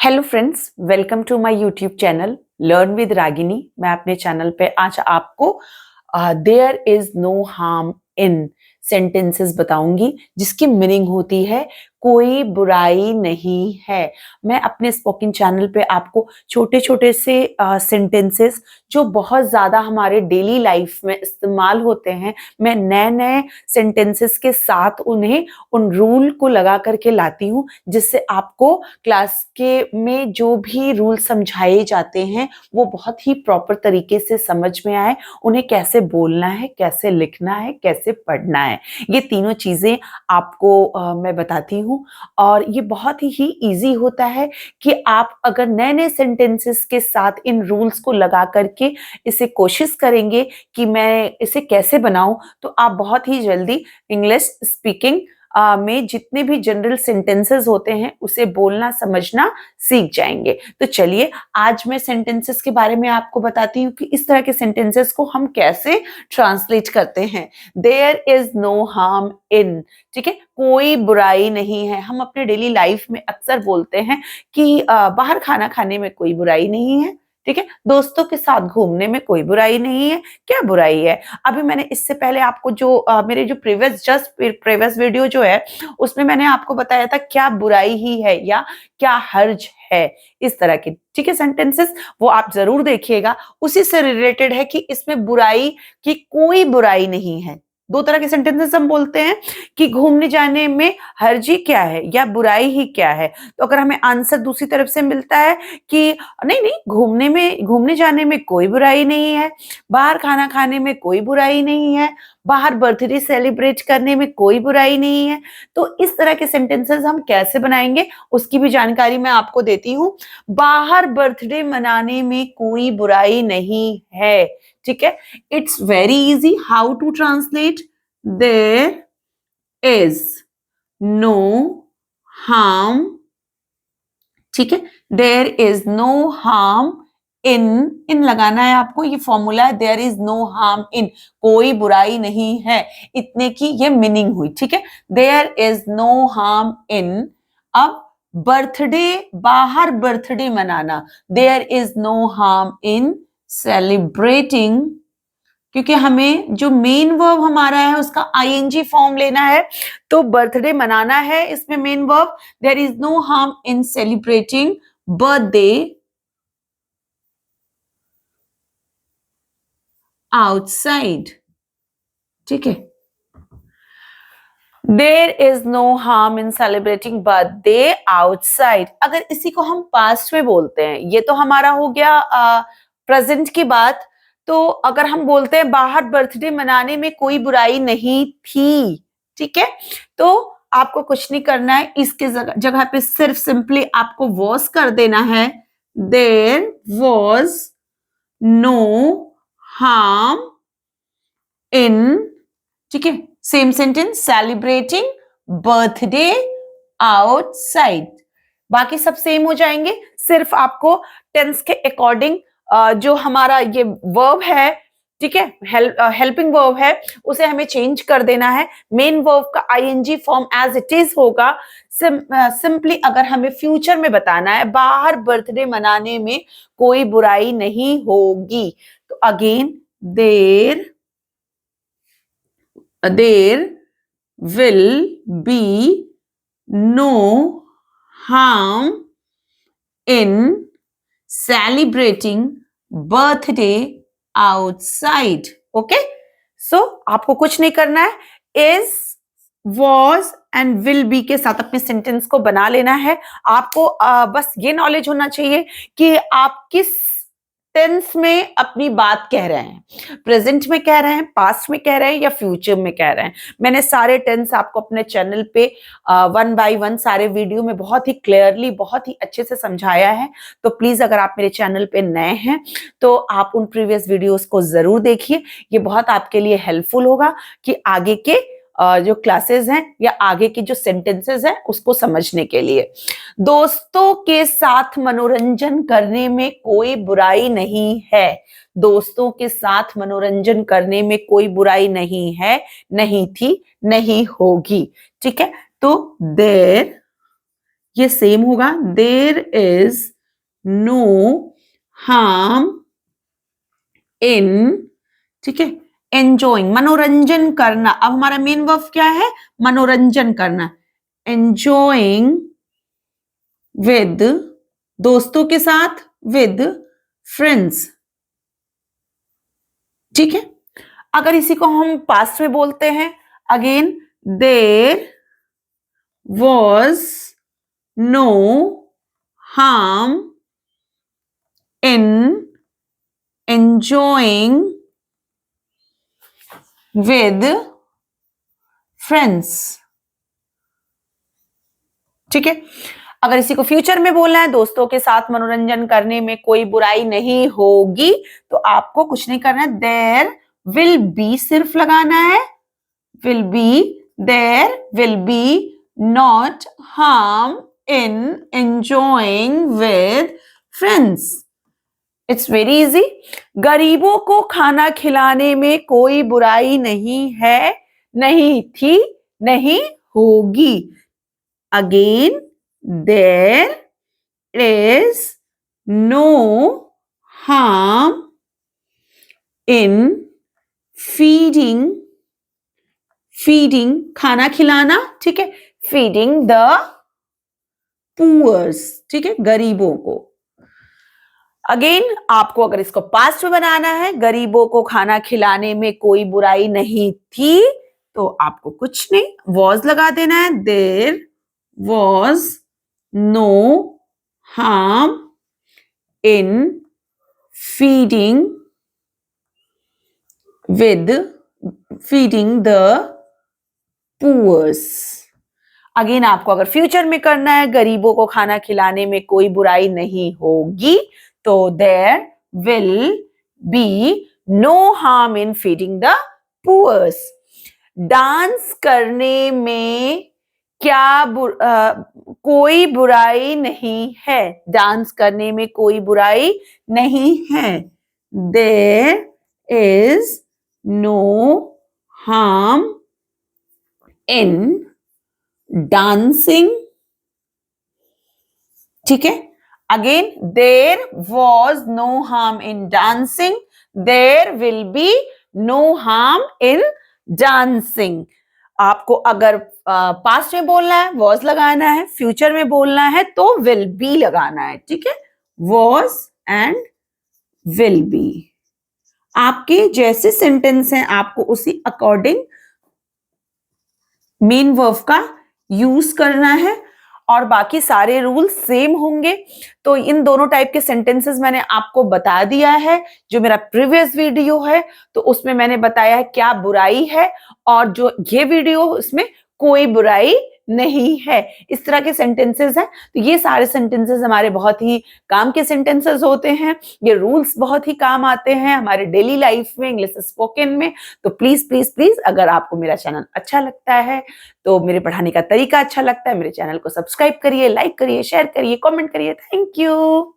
Hello friends, welcome to my YouTube channel learn with Ragini. मैं अपने चैनल पे आज आपको there is no harm in sentences बताऊंगी जिसकी मीनिंग होती है कोई बुराई नहीं है। मैं अपने स्पोकन चैनल पे आपको छोटे छोटे से सेंटेंसेस जो बहुत ज़्यादा हमारे डेली लाइफ में इस्तेमाल होते हैं, मैं नए नए सेंटेंसेस के साथ उन्हें उन रूल को लगा करके लाती हूँ जिससे आपको क्लास के में जो भी रूल समझाए जाते हैं वो बहुत ही प्रॉपर तरीके से समझ में आए। उन्हें कैसे बोलना है, कैसे लिखना है, कैसे पढ़ना है, ये तीनों चीज़ें आपको मैं बताती हूँ। और ये बहुत ही ईज़ी होता है कि आप अगर नए-नए सेंटेंसेस के साथ इन रूल्स को लगा करके इसे कोशिश करेंगे कि मैं इसे कैसे बनाऊँ, तो आप बहुत ही जल्दी इंग्लिश स्पीकिंग में जितने भी जनरल सेंटेंसेस होते हैं उसे बोलना समझना सीख जाएंगे। तो चलिए आज मैं सेंटेंसेस के बारे में आपको बताती हूँ कि इस तरह के सेंटेंसेस को हम कैसे ट्रांसलेट करते हैं। There is no harm in, ठीक है, कोई बुराई नहीं है। हम अपने डेली लाइफ में अक्सर बोलते हैं कि बाहर खाना खाने में कोई बुराई नहीं है, ठीक है, दोस्तों के साथ घूमने में कोई बुराई नहीं है। क्या बुराई है? अभी मैंने इससे पहले आपको जो मेरे जो प्रीवियस वीडियो जो है उसमें मैंने आपको बताया था क्या बुराई ही है या क्या हर्ज है, इस तरह के, ठीक है, सेंटेंसेस वो आप जरूर देखिएगा। उसी से रिलेटेड है कि इसमें बुराई की कोई बुराई नहीं है। दो तरह के सेंटेंसेस हम बोलते हैं कि घूमने जाने में हर्जी क्या है या बुराई ही क्या है। तो अगर हमें आंसर दूसरी तरफ से मिलता है कि नहीं नहीं, घूमने जाने में कोई बुराई नहीं है, बाहर खाना खाने में कोई बुराई नहीं है, बाहर बर्थडे सेलिब्रेट करने में कोई बुराई नहीं है, तो इस तरह के सेंटेंसेस हम कैसे बनाएंगे उसकी भी जानकारी मैं आपको देती हूँ। बाहर बर्थडे मनाने में कोई बुराई नहीं है, ठीक है। It's very easy how to translate. There is no harm, ठीक है, there is no harm in लगाना है आपको। ये फॉर्मूला है, there is no harm in, कोई बुराई नहीं है, इतने की ये मीनिंग हुई, ठीक है। There is no harm in. अब बर्थडे, बाहर बर्थडे मनाना, there is no harm in celebrating, क्योंकि हमें जो मेन वर्ब हमारा है उसका आईएनजी फॉर्म लेना है, तो बर्थडे मनाना है, इसमें main verb. There is no harm in celebrating birthday outside, ठीक है। There is no harm in celebrating birthday outside. अगर इसी को हम पास्ट में बोलते हैं, ये तो हमारा हो गया प्रेजेंट की बात। तो अगर हम बोलते हैं बाहर बर्थडे मनाने में कोई बुराई नहीं थी, ठीक है, तो आपको कुछ नहीं करना है, इसके जगह पे सिर्फ सिंपली आपको वॉज कर देना है। There was no harm in, ठीक है, same sentence, celebrating birthday outside. बाकी सब सेम हो जाएंगे, सिर्फ आपको टेंस के अकॉर्डिंग जो हमारा ये वर्ब है, ठीक है, हेल्पिंग वर्ब है, उसे हमें चेंज कर देना है। मेन वर्ब का ING form as it is होगा। सिंपली अगर हमें फ्यूचर में बताना है बाहर बर्थडे मनाने में कोई बुराई नहीं होगी, तो again there will be no harm in celebrating birthday outside, okay। so आपको कुछ नहीं करना है, is, was and will be के साथ अपने सेंटेंस को बना लेना है। आपको बस ये नॉलेज होना चाहिए कि आप किस टेंस में अपनी बात कह रहे हैं, प्रेजेंट में कह रहे हैं, पास्ट में कह रहे हैं या फ्यूचर में कह रहे हैं। मैंने सारे टेंस आपको अपने चैनल पे वन बाय वन सारे वीडियो में बहुत ही क्लियरली, बहुत ही अच्छे से समझाया है। तो प्लीज अगर आप मेरे चैनल पे नए हैं तो आप उन प्रीवियस वीडियोस को जरूर देखिए, ये बहुत आपके लिए हेल्पफुल होगा कि आगे के जो क्लासेस हैं या आगे की जो सेंटेंसेस हैं उसको समझने के लिए। दोस्तों के साथ मनोरंजन करने में कोई बुराई नहीं है, दोस्तों के साथ मनोरंजन करने में कोई बुराई नहीं है, नहीं थी, नहीं होगी, ठीक है। तो देयर, ये सेम होगा, there is no harm in, ठीक है, एंजॉइंग, मनोरंजन करना। अब हमारा मेन वर्ब क्या है? मनोरंजन करना। एंजॉइंग विद, दोस्तों के साथ, विद फ्रेंड्स, ठीक है। अगर इसी को हम पास्ट में बोलते हैं, again, there was no harm in enjoying with friends, ठीक है। अगर इसी को फ्यूचर में बोलना है, दोस्तों के साथ मनोरंजन करने में कोई बुराई नहीं होगी, तो आपको कुछ नहीं करना है, देयर विल बी सिर्फ लगाना है, will be, there will be not harm in enjoying with friends. It's very easy. गरीबों को खाना खिलाने में कोई बुराई नहीं है, नहीं थी, नहीं होगी। Again, there is no harm in feeding, feeding खाना खिलाना, ठीक है, फीडिंग द पुअर्स, ठीक है, गरीबों को। अगेन, आपको अगर इसको पास्ट में बनाना है, गरीबों को खाना खिलाने में कोई बुराई नहीं थी, तो आपको कुछ नहीं, वॉज लगा देना है, there was no harm in feeding with, feeding the poors. Again, आपको अगर फ्यूचर में करना है, गरीबों को खाना खिलाने में कोई बुराई नहीं होगी, तो there will be no harm in feeding the poor. Dance करने में क्या कोई बुराई नहीं है, डांस करने में कोई बुराई नहीं है। There is no harm in dancing, ठीक है। Again, there was no harm in dancing. There will be no harm in dancing. आपको अगर पास्ट में बोलना है, was लगाना है, फ्यूचर में बोलना है तो will be लगाना है, ठीक है। was and will be। आपके जैसे सेंटेंस हैं, आपको उसी अकॉर्डिंग मेन वर्ब का यूज करना है और बाकी सारे रूल सेम होंगे। तो इन दोनों टाइप के सेंटेंसेस मैंने आपको बता दिया है। जो मेरा प्रीवियस वीडियो है तो उसमें मैंने बताया है क्या बुराई है, और जो ये वीडियो उसमें कोई बुराई नहीं है। इस तरह के सेंटेंसेस हैं। तो ये सारे सेंटेंसेस हमारे बहुत ही काम के सेंटेंसेस होते हैं। ये रूल्स बहुत ही काम आते हैं हमारे डेली लाइफ में, इंग्लिश स्पोकन में। तो प्लीज प्लीज प्लीज, अगर आपको मेरा चैनल अच्छा लगता है, तो मेरे पढ़ाने का तरीका अच्छा लगता है, मेरे चैनल को सब्सक्राइब करिए, लाइक करिए, शेयर करिए, कमेंट करिए। Thank you.